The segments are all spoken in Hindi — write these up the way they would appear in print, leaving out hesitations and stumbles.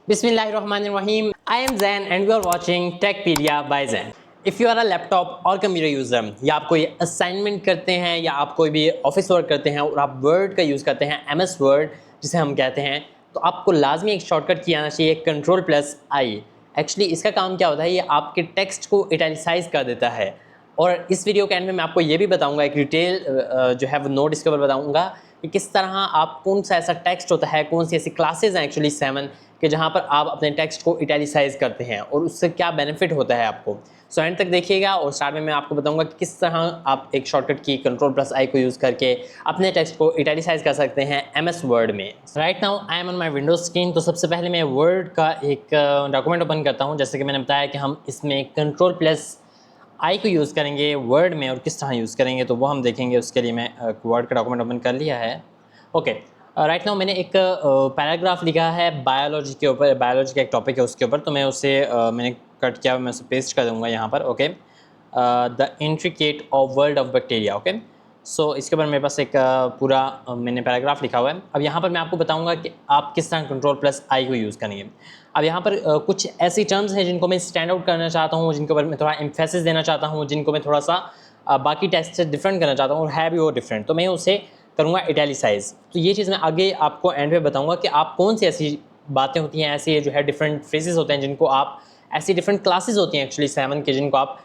Bismillahirrahmanirrahim. I am Zain and you are watching Techpedia by Zain. If you are a laptop और कंप्यूटर यूज़र या आप कोई असाइनमेंट करते हैं या आप कोई भी ऑफिस वर्क करते हैं और आप वर्ड का यूज़ करते हैं MS वर्ड जिसे हम कहते हैं, तो आपको लाजमी एक शॉर्टकट की आना चाहिए Ctrl+I। एक्चुअली इसका काम क्या होता है, ये आपके टेक्स्ट को इटैलिसाइज कर देता है। और इस वीडियो के एंड में मैं आपको ये भी बताऊंगा, एक डिटेल जो है वो नोट इसके ऊपर बताऊंगा कि किस तरह आप कौन सा ऐसा टेक्स्ट होता है, कौन सी ऐसी क्लासेज हैं एक्चुअली 7 कि जहाँ पर आप अपने टेक्स्ट को इटैलिसाइज करते हैं और उससे क्या बेनिफिट होता है आपको। सो एंड तक देखिएगा और स्टार्ट में मैं आपको बताऊंगा कि किस तरह आप एक शॉर्टकट की Ctrl+I को यूज़ करके अपने टेक्स्ट को इटैलिसाइज कर सकते हैं MS वर्ड में। Right now I am on my Windows screen. तो सबसे पहले मैं वर्ड का एक डॉक्यूमेंट ओपन करता हूँ। जैसे कि मैंने बताया कि हम इसमें Ctrl+I को यूज़ करेंगे वर्ड में और किस तरह यूज़ करेंगे तो वो हम देखेंगे। उसके लिए मैं वर्ड का डॉक्यूमेंट ओपन कर लिया है। ओके, राइट नाउ मैंने एक पैराग्राफ लिखा है बायोलॉजी के ऊपर, बायोलॉजी का एक टॉपिक है उसके ऊपर, तो मैं उसे मैंने कट किया, मैं उसे पेस्ट कर दूंगा यहाँ पर। Okay, the intricate of world of bacteria. Okay, so इसके ऊपर मेरे पास एक पूरा मैंने पैराग्राफ लिखा हुआ है। अब यहाँ पर मैं आपको बताऊँगा कि आप किस तरह Ctrl+I को यूज़ करेंगे। अब यहाँ पर कुछ ऐसी टर्म्स हैं जिनको मैं स्टैंड आउट करना चाहता हूँ, जिनके ऊपर मैं थोड़ा एम्फेसिस देना चाहता हूँ, जिनको मैं थोड़ा सा बाकी टेक्स्ट से डिफरेंट करना चाहता हूँ और है भी वो डिफरेंट, तो मैं उसे करूँगा इटैलिसाइज। तो ये चीज़ मैं आगे आपको एंड पे बताऊँगा कि आप कौन सी ऐसी बातें होती हैं, ऐसी जो है डिफरेंट फ्रेजेस होते हैं जिनको आप, ऐसी डिफरेंट क्लासेस होती हैं एक्चुअली 7 के, जिनको आप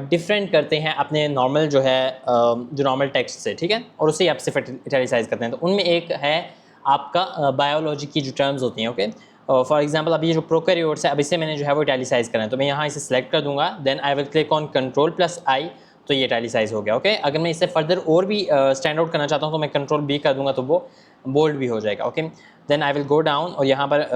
डिफरेंट करते हैं अपने नॉर्मल जो है जो नॉर्मल टेक्स्ट से, ठीक है, और उसे आप सिर्फ इटैलिसाइज करते हैं। तो उनमें एक है आपका बायोलॉजी की जो टर्म्स होती हैं। ओके, फॉर एग्जांपल अभी ये जो प्रोकैरियोट्स है, अब इसे मैंने जो है वो इटैलिसाइज करना है, तो मैं यहाँ इसे सेलेक्ट कर दूंगा, then I will click on Ctrl+I, तो ये इटैलिसाइज हो गया। ओके, अगर मैं इसे फर्दर और भी स्टैंड आउट करना चाहता हूँ तो मैं Ctrl+B कर दूंगा, तो वो बोल्ड भी हो जाएगा। Okay, then I will go down और यहाँ पर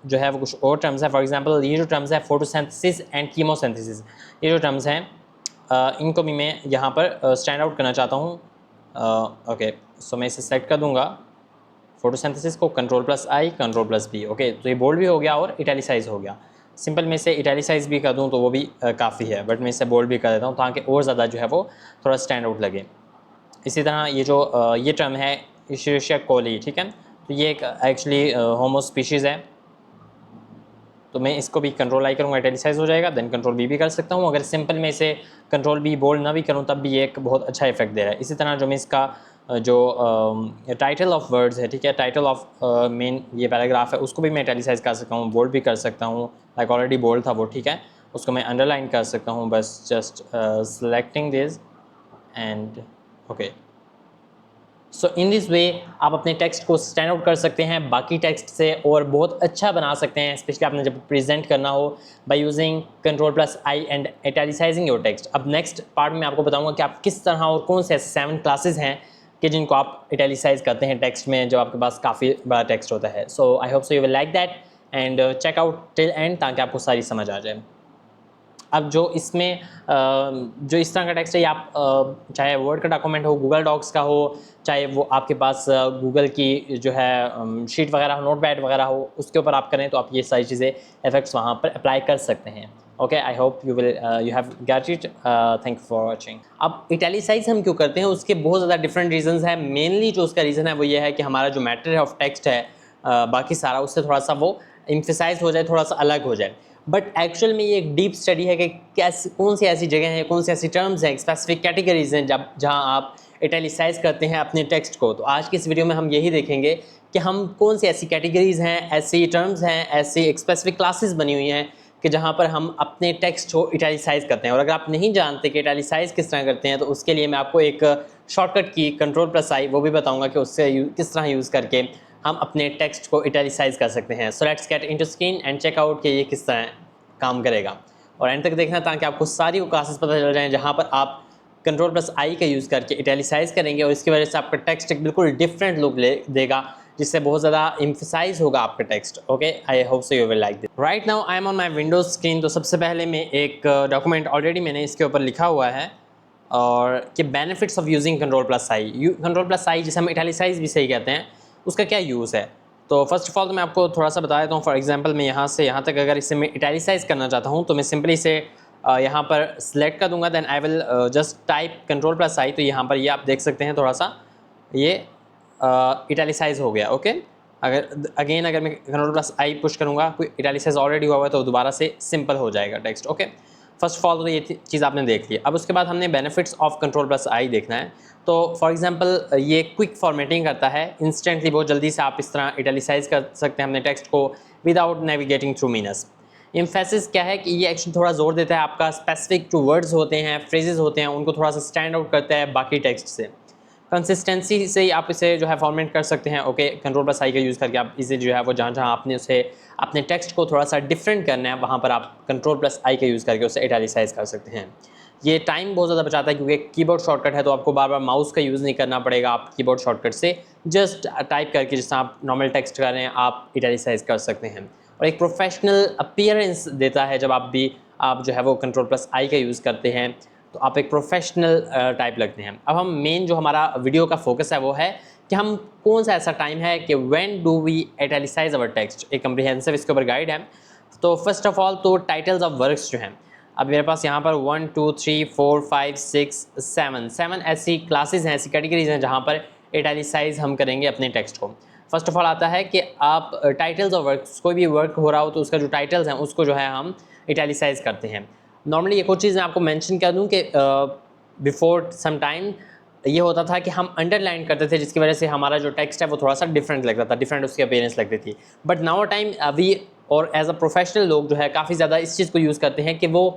जो है वो कुछ और टर्म्स है। फॉर एग्जांपल ये जो टर्म्स है फोटोसिंथेसिस एंड कीमोसिंथेसिस, ये जो टर्म्स हैं इनको भी मैं यहाँ पर स्टैंड आउट करना चाहता हूँ। ओके, सो मैं इसे सेलेक्ट कर दूँगा फोटोसिंथेसिस को, Ctrl+I Ctrl+B। ओके, तो ये बोल्ड भी हो गया और इटैलिसाइज हो गया। सिंपल मैं इसे इटैलिसाइज भी कर दूँ तो वो भी काफ़ी है, बट मैं इसे बोल्ड भी कर देता हूँ ताकि और ज़्यादा जो है वो थोड़ा स्टैंड आउट लगे। इसी तरह ये जो ये टर्म है इशेरिशिया कोली, ठीक है, तो ये एक एक्चुअली होमो स्पीशीज़ है, तो मैं इसको भी Ctrl+I करूँगा, इटैलिसाइज हो जाएगा। देन Ctrl+B भी कर सकता हूँ। अगर सिंपल में इसे Ctrl+B बोल्ड ना भी करूँ तब भी ये एक बहुत अच्छा इफेक्ट दे रहा है। इसी तरह जो मैं इसका जो टाइटल ऑफ वर्ड्स है, ठीक है, टाइटल ऑफ मेन ये पैराग्राफ है, उसको भी मैं इटैलिसाइज कर सकता हूँ, बोल्ड भी कर सकता हूँ। लाइक ऑलरेडी बोल्ड था वो, ठीक है, उसको मैं अंडरलाइन कर सकता हूँ, बस just selecting this and okay. So in this way आप अपने टेक्स्ट को स्टैंड आउट कर सकते हैं बाकी टेक्स्ट से और बहुत अच्छा बना सकते हैं, स्पेशली आपने जब प्रेजेंट करना हो by using Ctrl+I and italicising your text. अब नेक्स्ट पार्ट में आपको बताऊंगा कि आप किस तरह और कौन से ऐसे 7 क्लासेस हैं कि जिनको आप इटैलिसाइज करते हैं टेक्स्ट में जब आपके पास काफ़ी बड़ा टेक्स्ट होता है। So I hope so you will like that and check out till end ताकि आपको सारी समझ आ जाए। अब जो इसमें जो इस तरह का टेक्स्ट है, या आप चाहे वर्ड का डॉक्यूमेंट हो, गूगल डॉक्स का हो, चाहे वो आपके पास गूगल की जो है शीट वगैरह हो, नोटपैड वगैरह हो, उसके ऊपर आप करें तो आप ये सारी चीज़ें इफेक्ट्स वहाँ पर अप्लाई कर सकते हैं। Okay, I hope you will you have get it. Thank you for watching. अब इटैलिसाइज हम क्यों करते हैं, उसके बहुत ज़्यादा डिफरेंट रीजंस हैं। मेनली जो उसका रीज़न है वो ये है कि हमारा जो मैटर ऑफ टेक्स्ट है बाकी सारा उससे थोड़ा सा वो एम्फेसाइज हो जाए, थोड़ा सा अलग हो जाए। बट एक्चुअल में ये एक डीप स्टडी है कि कैसे, कौन सी ऐसी जगह हैं, कौन सी ऐसी टर्म्स हैं, स्पेसिफिक कैटेगरीज हैं जब जहाँ आप इटैलिसाइज करते हैं अपने टेक्स्ट को। तो आज की इस वीडियो में हम यही देखेंगे कि हम कौन सी ऐसी कैटेगरीज हैं, ऐसी टर्म्स हैं, ऐसी स्पेसिफिक क्लासेस बनी हुई हैं कि जहाँ पर हम अपने टेक्स्ट को इटैलिसाइज करते हैं। और अगर आप नहीं जानते कि इटैलिसाइज किस तरह करते हैं तो उसके लिए मैं आपको एक शॉर्टकट की Ctrl+I वो भी बताऊँगा कि उससे किस तरह यूज़ करके हम अपने टेक्स्ट को इटैलिसाइज कर सकते हैं। So let's get into screen and check out कि ये किस तरह काम करेगा, और एंड तक देखना ताकि आपको सारी वो क्लासेस पता चल जाएं जहाँ पर आप Ctrl+I का यूज़ करके इटैलिसाइज करेंगे और इसकी वजह से आपका टेक्स्ट एक बिल्कुल डिफरेंट लुक देगा, जिससे बहुत ज़्यादा एम्फसाइज होगा आपका text. Okay, I hope so you will like this. Right now I am on my Windows screen. तो सबसे पहले मैं एक डॉक्यूमेंट ऑलरेडी मैंने इसके ऊपर लिखा हुआ है और कि बेनिफिट्स ऑफ यूजिंग Ctrl+I जिसे हम इटैलिसाइज भी सही कहते हैं, उसका क्या यूज़ है। तो फर्स्ट ऑफ ऑल तो मैं आपको थोड़ा सा बता देता हूँ। फॉर एग्जांपल मैं यहाँ से यहाँ तक अगर इसे मैं इटैलिसाइज करना चाहता हूँ तो मैं सिंपली इसे यहाँ पर सिलेक्ट कर दूंगा, then I will just type Ctrl+I। तो यहाँ पर ये आप देख सकते हैं थोड़ा सा ये इटैलिसाइज हो गया। ओके, अगर मैं Ctrl+I पुश करूँगा, कोई इटैलिसाइज ऑलरेडी हुआ है तो दोबारा से सिंपल हो जाएगा text. Okay, first of all तो ये चीज़ आपने देख ली। अब उसके बाद हमने बेनिफिट्स ऑफ Ctrl+I देखना है। तो फॉर एग्जांपल ये क्विक फॉर्मेटिंग करता है, इंस्टेंटली बहुत जल्दी से आप इस तरह इटैलिसाइज कर सकते हैं अपने टेक्स्ट को विदाउट नेविगेटिंग थ्रू मीनस। एम्फेसिस क्या है कि ये एक्शन थोड़ा जोर देता है आपका स्पेसिफिक जो वर्ड्स होते हैं, फ्रेजेस होते हैं, उनको थोड़ा सा स्टैंड आउट करता है बाकी टेक्स्ट से। कंसिस्टेंसी से आप इसे जो है फॉर्मेट कर सकते हैं। ओके, Ctrl+I का यूज़ करके आप इसे जो है वो जहाँ आपने उसे अपने टेक्स्ट को थोड़ा सा डिफरेंट करना है, वहाँ पर आप Ctrl+I का यूज़ करके उसे इटैलिसाइज कर सकते हैं। ये टाइम बहुत ज़्यादा बचाता है क्योंकि कीबोर्ड शॉर्टकट है, तो आपको बार बार माउस का यूज़ नहीं करना पड़ेगा। आप कीबोर्ड शॉर्टकट से जस्ट टाइप करके जिस आप नॉर्मल टेक्स्ट कर रहे हैं आप इटैलिसाइज कर सकते हैं। और एक प्रोफेशनल अपीयरेंस देता है जब आप जो है वो Ctrl+I का यूज़ करते हैं, तो आप एक प्रोफेशनल टाइप लगते हैं। अब हम मेन जो हमारा वीडियो का फोकस है वो है कि हम कौन सा ऐसा टाइम है कि when do we italicise our text. एक कम्प्रिहेंसिव इसके ऊपर गाइड है। तो फर्स्ट ऑफ ऑल तो टाइटल्स ऑफ वर्क्स जो हैं, अब मेरे पास यहाँ पर 1 2 3 4 5 6 7 ऐसी क्लासेस हैं, ऐसी कैटेगरीज हैं जहाँ पर इटैलिसाइज हम करेंगे अपने टेक्स्ट को। फर्स्ट ऑफ ऑल आता है कि आप टाइटल्स ऑफ वर्क्स, कोई भी वर्क हो रहा हो तो उसका जो टाइटल्स हैं उसको जो है हम इटैलिसाइज करते हैं। नॉर्मली एक और चीज़ मैं आपको मेंशन कर दूं कि बिफोर सम टाइम ये होता था कि हम अंडरलाइन करते थे, जिसकी वजह से हमारा जो टेक्स्ट है वो थोड़ा सा डिफरेंट लगता था, डिफरेंट उसकी अपीयरेंस लगती थी। बट नाउ टाइम अभी और एज अ प्रोफेशनल लोग जो है काफ़ी ज़्यादा इस चीज़ को यूज़ करते हैं कि वो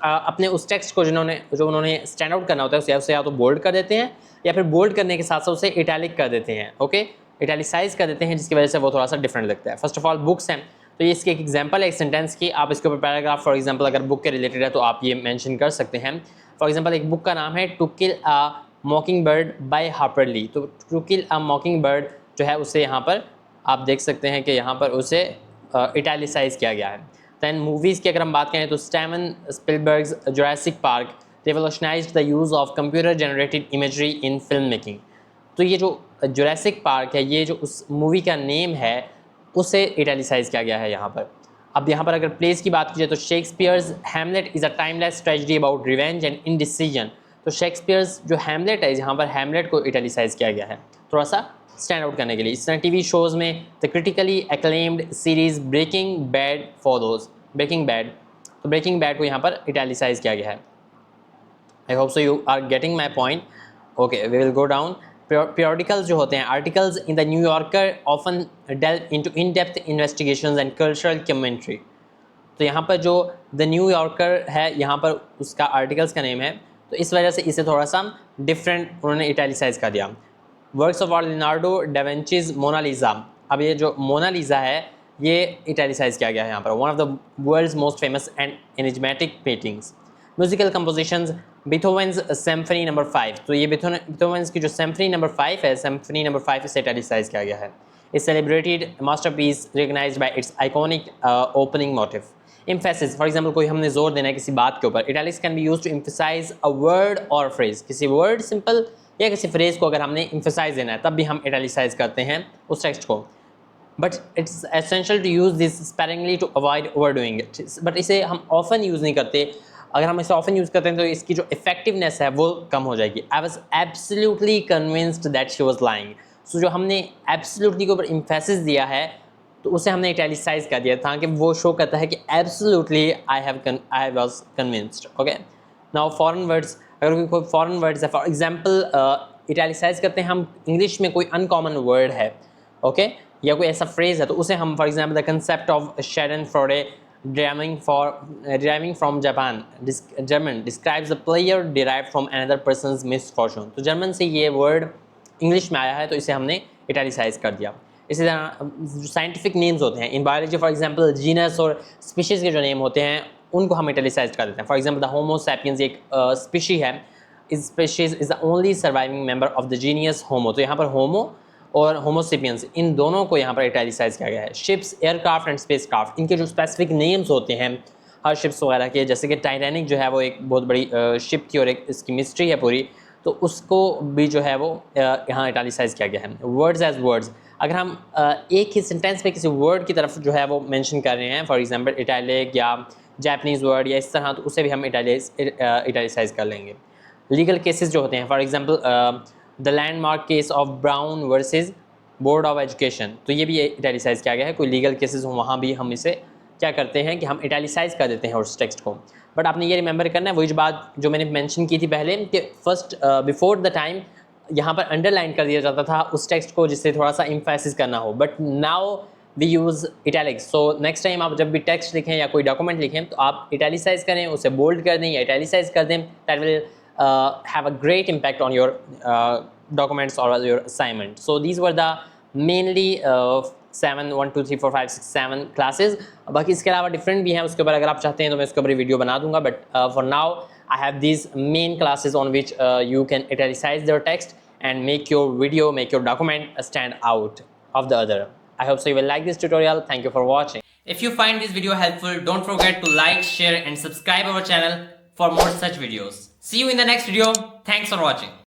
अपने उस टेक्स्ट को जो उन्होंने स्टैंड आउट करना होता है उसे या तो बोल्ड कर देते हैं या फिर बोल्ड करने के साथ साथ उसे इटैलिक कर देते हैं। ओके, इटैलिसाइज कर देते हैं, जिसकी वजह से वो थोड़ा सा डिफरेंट लगता है। फर्स्ट ऑफ ऑल बुक्स हैं, तो ये इसकी एक एग्जांपल है एक सेंटेंस की। आप इसके ऊपर पैराग्राफ फॉर एग्जांपल अगर बुक के रिलेटेड है तो आप ये मेंशन कर सकते हैं। फॉर एग्जांपल एक बुक का नाम है to kill a mockingbird by Harper Lee. तो टू किल अ मॉकिंग बर्ड जो है उसे यहाँ पर आप देख सकते हैं कि यहाँ पर उसे इटैलिसाइज किया गया है। दैन मूवीज़ की अगर हम बात करें तो Steven Spielberg's Jurassic Park revolutionised the use of computer generated imagery in film making. तो ये जो जुरासिक पार्क है, ये जो उस मूवी का नेम है उसे इटैलिसाइज किया गया है यहाँ पर। अब यहाँ पर अगर प्लेस की बात की जाए तो Shakespeare's Hamlet is a timeless tragedy about revenge and indecision. तो शेक्सपियर्स जो हैमलेट है, यहाँ पर हैमलेट को इटैलिसाइज किया गया है थोड़ा सा स्टैंड आउट करने के लिए। इस तरह टीवी शोज़ में the critically acclaimed series Breaking Bad follows. Breaking Bad, तो ब्रेकिंग बैड को यहाँ पर इटैलिसाइज किया गया है। I hope so you are getting my point. Okay, we will go down. Periodicals जो होते हैं, articles in the New Yorker often delve into in-depth investigations and cultural commentary। तो यहाँ पर जो द न्यू यॉर्कर है, यहाँ पर उसका आर्टिकल्स का नेम है, तो इस वजह से इसे थोड़ा सा डिफरेंट उन्होंने इटैलिसाइज कर दिया। Works of Leonardo da विंचीज Mona Lisa. अब ये जो मोनालिसा है ये इटैलिसाइज किया गया है यहाँ पर। One of the world's most famous and enigmatic paintings. Musical compositions Beethoven's symphony number 5। तो ये बीथोवेन्स की जो सिम्फनी नंबर 5 है, सिम्फनी नंबर 5 इसे इटैलिसाइज किया गया है। इस celebrated masterpiece recognised by its iconic opening motif. Emphasis, for example कोई हमने जोर देना है किसी बात के ऊपर, italics can be used to emphasise a word और फ्रेज। किसी वर्ड सिंपल या किसी फ्रेज को अगर हमने एम्फसाइज देना है तब भी हम इटैलिसाइज करते हैं उस टेक्स्ट को। But it's essential to use this sparingly to avoid overdoing it. But इसे हम ऑफन यूज़ नहीं करते। अगर हम इसे ऑफन यूज़ करते हैं तो इसकी जो इफेक्टिवनेस है वो कम हो जाएगी। I was absolutely convinced that she was lying. So जो हमने एब्सोल्युटली के ऊपर इम्फेसिस दिया है तो उसे हमने इटैलिसाइज कर दिया ताकि वो शो करता है कि absolutely I was convinced. Okay, now foreign words, अगर कोई फॉरेन वर्ड्स है, फॉर एग्जाम्पल इटैलिसाइज करते हैं हम इंग्लिश में कोई अनकॉमन वर्ड है, ओके, या कोई ऐसा फ्रेज है तो उसे हम for example the concept of schadenfreude deriving from Japan German describes the player derived from another person's misfortune। तो जर्मन से ये वर्ड इंग्लिश में आया है तो इसे हमने इटैलिसाइज कर दिया। इसी तरह जो साइंटिफिक नेम्स होते हैं in biology, for example genus और स्पीशीज़ के जो नेम होते हैं उनको हम इटैलिसाइज कर देते हैं। For example the Homo sapiens एक स्पीशी है, इस species is the only surviving member of the genius Homo. तो यहाँ पर होमो और होमोसेपियंस इन दोनों को यहाँ पर इटैलिसाइज किया गया है। शिप्स, एयरक्राफ्ट एंड स्पेसक्राफ्ट, इनके जो स्पेसिफिक नेम्स होते हैं हर शिप्स वगैरह के, जैसे कि टाइटैनिक जो है वो एक बहुत बड़ी शिप थी और एक इसकी मिस्ट्री है पूरी, तो उसको भी जो है वो यहाँ इटैलिसाइज किया गया है। वर्ड्स एज वर्ड्स, अगर हम एक ही सेंटेंस में किसी वर्ड की तरफ जो है वो मेंशन कर रहे हैं, फॉर एग्जांपल इटैलिक या जापानीज़ वर्ड या इस तरह, तो उसे भी हम इटैलिसाइज कर लेंगे। लीगल केसेस जो होते हैं, for example the landmark case of brown versus board of education, तो ये भी इटैलिसाइज किया गया है। कोई लीगल केसेस हो वहाँ भी हम इसे क्या करते हैं कि हम इटैलिसाइज कर देते हैं उस टेक्स्ट को। बट आपने ये रिमेंबर करना है वही बात जो मैंने मेंशन की थी पहले कि फर्स्ट बिफोर द टाइम यहाँ पर अंडरलाइन कर दिया जाता था उस टेक्स्ट को जिससे थोड़ा सा एम्फेसिस करना हो, but now we use italics. So next time आप जब भी टेक्स्ट लिखें या कोई डॉक्यूमेंट लिखें तो आप इटैलिसाइज करें, उसे बोल्ड कर दें या इटैलिसाइज कर दें। That will have a great impact on your documents or your assignment. So these were the mainly 7 1 2 3 4 5 6 7 classes. बाकी इसके अलावा डिफरेंट भी हैं, उसके ऊपर अगर आप चाहते हैं तो मैं उसके ऊपर वीडियो बना दूंगा, but for now I have these main classes on which you can italicize their text and make your video, make your document stand out of the other. I hope so you will like this tutorial. Thank you for watching. If you find this video helpful, don't forget to like, share and subscribe our channel for more such videos. See you in the next video. Thanks for watching.